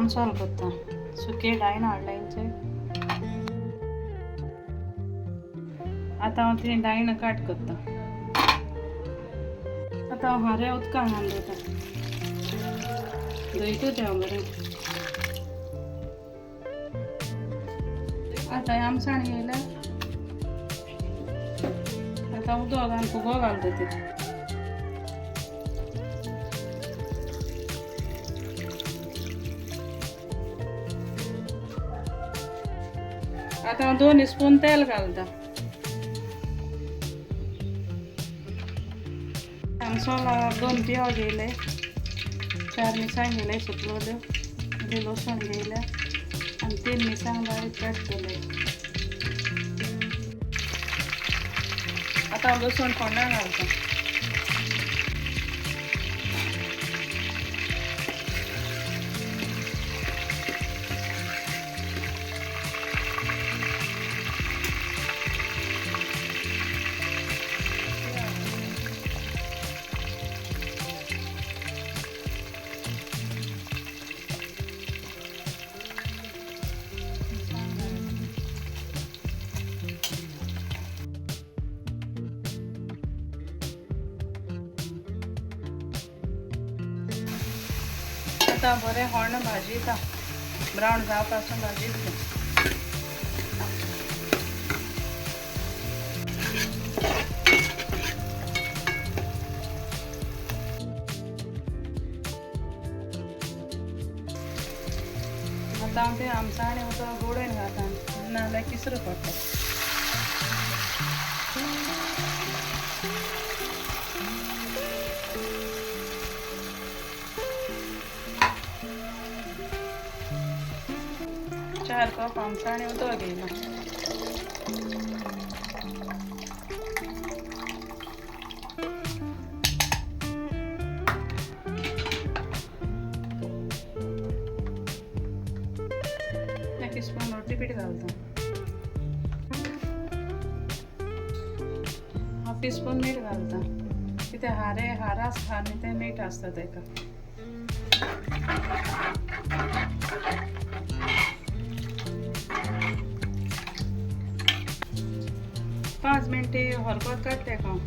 आमसोल करता सुके डायन हाडलायचे आता हांव ती डायन काट करता आता हांव हारे उदकां घालून दवरता धुयतू तें हांव बरें आता आमसाण येयल्या आता उदक घालून फुगो घालता तें आता हांव 2 स्पून तेल घालता आमसोला 2 पियाव घेयले 4 मिरसांग घेयले सुकलोल्यो मागीर लसूण घेयल्या आनी 3 मिरसांग बारीक कट केले आता हांव लसूण फोण्णां घालता आता बरें होर्ण भाजयता ब्रावन जावपासून भाजयता ตามที่आमसाने उदक गोडून घालता नाल्यार किसरो पडटा चार कप आमसाने उदक घेयला स्पून रोटी पीठ घालता हाफ टीस्पून मीठ घालता कित्याक हारास खार ते मीठ आसता तेका 5 मिनटी हरकत काडटा हांव